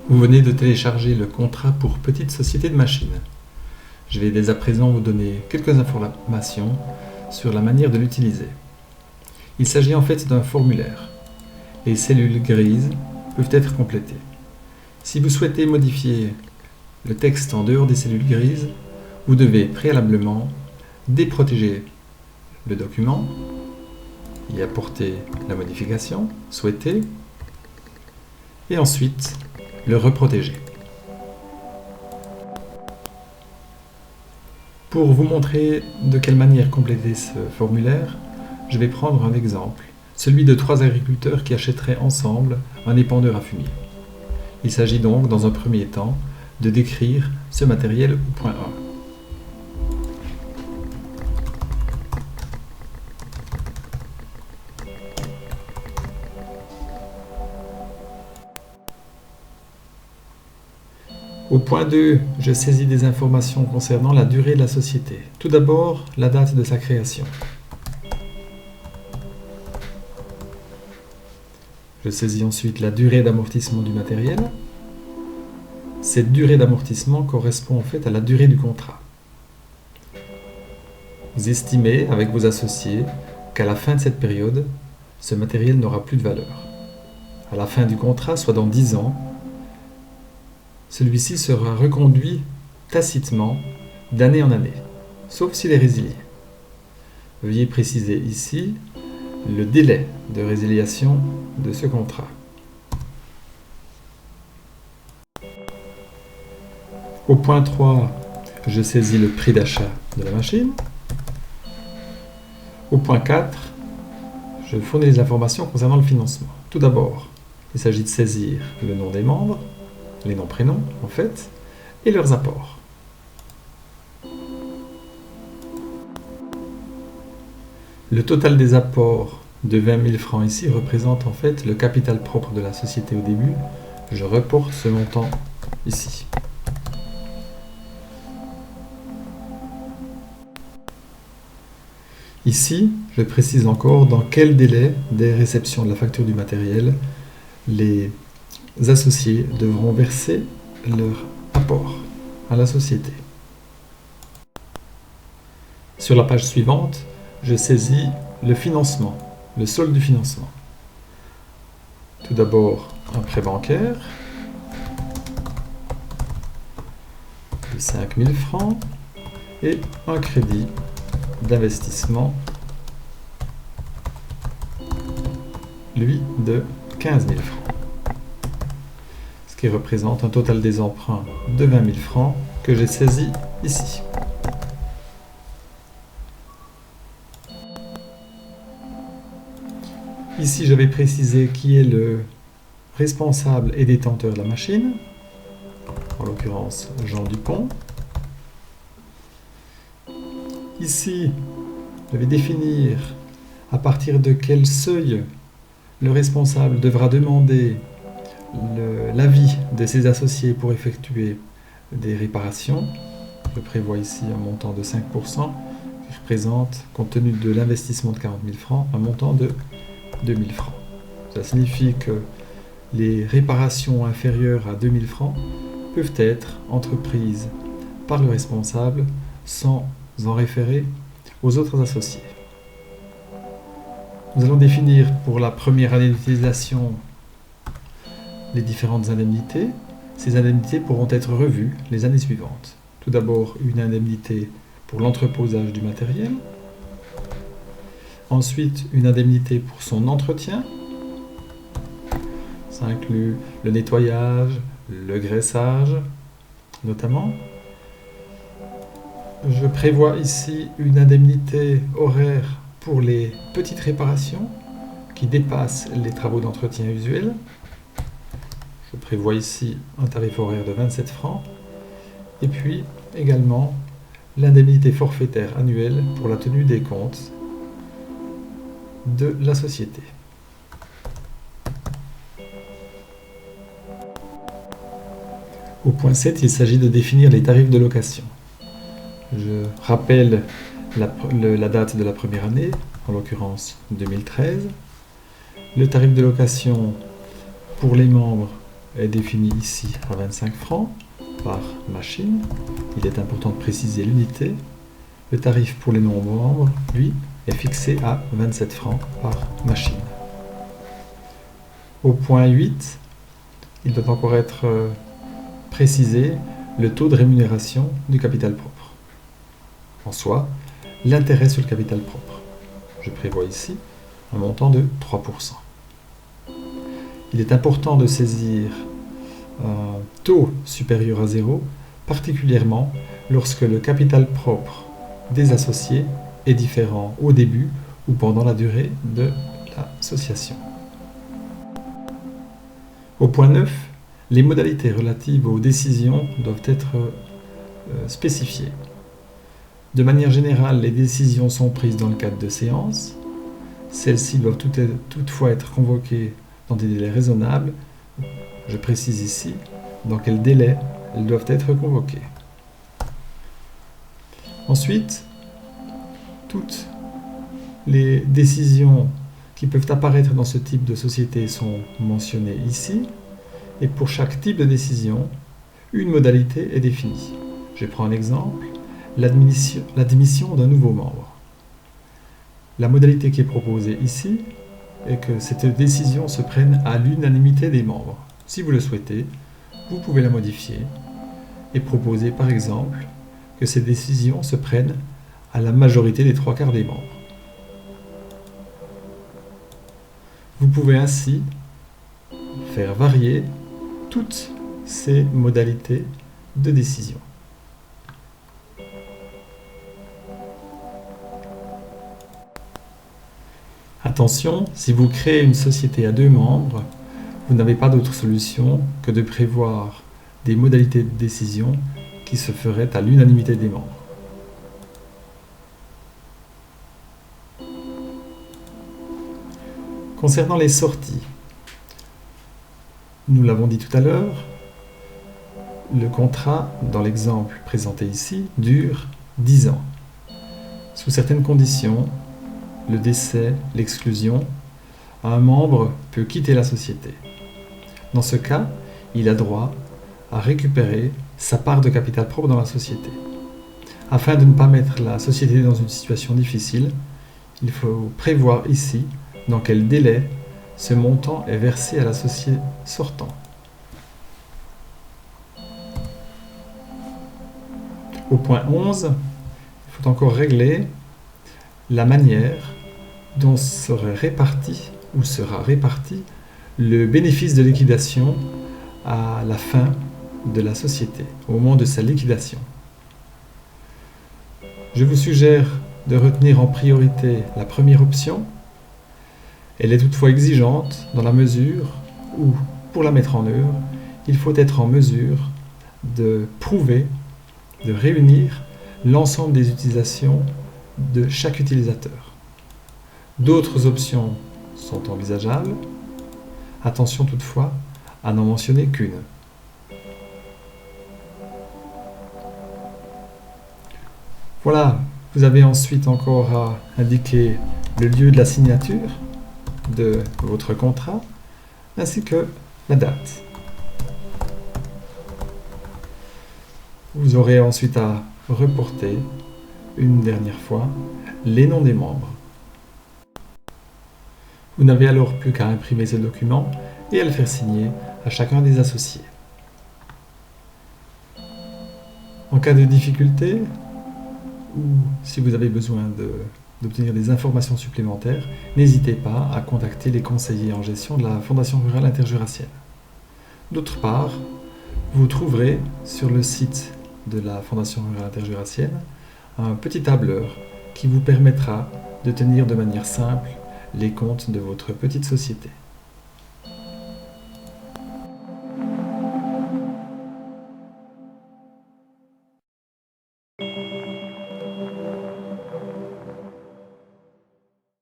Vous venez de télécharger le contrat pour petite société de machines. Je vais dès à présent vous donner quelques informations sur la manière de l'utiliser. Il s'agit en fait d'un formulaire. Les cellules grises peuvent être complétées. Si vous souhaitez modifier le texte en dehors des cellules grises, vous devez préalablement déprotéger le document, y apporter la modification souhaitée et ensuite le reprotéger. Pour vous montrer de quelle manière compléter ce formulaire, je vais prendre un exemple, celui de 3 agriculteurs qui achèteraient ensemble un épandeur à fumier. Il s'agit donc, dans un premier temps, de décrire ce matériel au point 1. Au point 2, je saisis des informations concernant la durée de la société. Tout d'abord, la date de sa création. Je saisis ensuite la durée d'amortissement du matériel. Cette durée d'amortissement correspond en fait à la durée du contrat. Vous estimez avec vos associés qu'à la fin de cette période, ce matériel n'aura plus de valeur. À la fin du contrat, soit dans 10 ans, celui-ci sera reconduit tacitement d'année en année, sauf s'il est résilié. Veuillez préciser ici le délai de résiliation de ce contrat. Au point 3, je saisis le prix d'achat de la machine. Au point 4, je fournis les informations concernant le financement. Tout d'abord, il s'agit de saisir le nom des membres, les noms-prénoms en fait, et leurs apports. Le total des apports de 20 000 francs ici représente en fait le capital propre de la société au début. Je reporte ce montant ici. Ici, je précise encore dans quel délai des réceptions de la facture du matériel les associés devront verser leur apport à la société. Sur la page suivante, je saisis le financement, le solde du financement. Tout d'abord, un prêt bancaire de 5 000 francs et un crédit d'investissement, lui, de 15 000 francs. Ce qui représente un total des emprunts de 20 000 francs que j'ai saisi ici. Ici, je vais préciser qui est le responsable et détenteur de la machine, en l'occurrence Jean Dupont. Ici, je vais définir à partir de quel seuil le responsable devra demander l'avis de ses associés pour effectuer des réparations. Je prévois ici un montant de 5% qui représente, compte tenu de l'investissement de 40 000 francs, un montant de 2 000 francs. Ça signifie que les réparations inférieures à 2 000 francs peuvent être entreprises par le responsable sans en référer aux autres associés. Nous allons définir pour la première année d'utilisation les différentes indemnités. Ces indemnités pourront être revues les années suivantes. Tout d'abord, une indemnité pour l'entreposage du matériel. Ensuite, une indemnité pour son entretien. Ça inclut le nettoyage, le graissage, notamment. Je prévois ici une indemnité horaire pour les petites réparations qui dépassent les travaux d'entretien usuels. Je prévois ici un tarif horaire de 27 francs. Et puis également l'indemnité forfaitaire annuelle pour la tenue des comptes de la société. Au point 7, il s'agit de définir les tarifs de location. Je rappelle la date de la première année, en l'occurrence 2013. Le tarif de location pour les membres est défini ici à 25 francs par machine. Il est important de préciser l'unité. Le tarif pour les non-membres, lui, est fixé à 27 francs par machine. Au point 8, il doit encore être précisé le taux de rémunération du capital propre. En soi, l'intérêt sur le capital propre. Je prévois ici un montant de 3%. Il est important de saisir un taux supérieur à 0, particulièrement lorsque le capital propre des associés est différent au début ou pendant la durée de l'association. Au point 9, les modalités relatives aux décisions doivent être spécifiées. De manière générale, les décisions sont prises dans le cadre de séances. Celles-ci doivent toutefois être convoquées dans des délais raisonnables. Je précise ici dans quel délai elles doivent être convoquées. Ensuite, toutes les décisions qui peuvent apparaître dans ce type de société sont mentionnées ici. Et pour chaque type de décision, une modalité est définie. Je prends un exemple, l'admission d'un nouveau membre. La modalité qui est proposée ici est que cette décision se prenne à l'unanimité des membres. Si vous le souhaitez, vous pouvez la modifier et proposer par exemple que ces décisions se prennent à la majorité des 3/4 des membres. Vous pouvez ainsi faire varier toutes ces modalités de décision. Attention, si vous créez une société à 2 membres, vous n'avez pas d'autre solution que de prévoir des modalités de décision qui se feraient à l'unanimité des membres. Concernant les sorties, nous l'avons dit tout à l'heure, le contrat, dans l'exemple présenté ici, dure 10 ans. Sous certaines conditions, le décès, l'exclusion, un membre peut quitter la société. Dans ce cas, il a droit à récupérer sa part de capital propre dans la société. Afin de ne pas mettre la société dans une situation difficile, il faut prévoir ici dans quel délai ce montant est versé à l'associé sortant. Au point 11, il faut encore régler la manière dont sera réparti le bénéfice de liquidation à la fin de la société, au moment de sa liquidation. Je vous suggère de retenir en priorité la première option. Elle est toutefois exigeante dans la mesure où, pour la mettre en œuvre, il faut être en mesure de prouver, de réunir l'ensemble des utilisations de chaque utilisateur. D'autres options sont envisageables. Attention toutefois à n'en mentionner qu'une. Voilà, vous avez ensuite encore à indiquer le lieu de la signature de votre contrat ainsi que la date. Vous aurez ensuite à reporter une dernière fois les noms des membres. Vous n'avez alors plus qu'à imprimer ce document et à le faire signer à chacun des associés. En cas de difficulté, ou si vous avez besoin d'obtenir des informations supplémentaires, n'hésitez pas à contacter les conseillers en gestion de la Fondation Rurale Interjurassienne. D'autre part, vous trouverez sur le site de la Fondation Rurale Interjurassienne un petit tableur qui vous permettra de tenir de manière simple les comptes de votre petite société.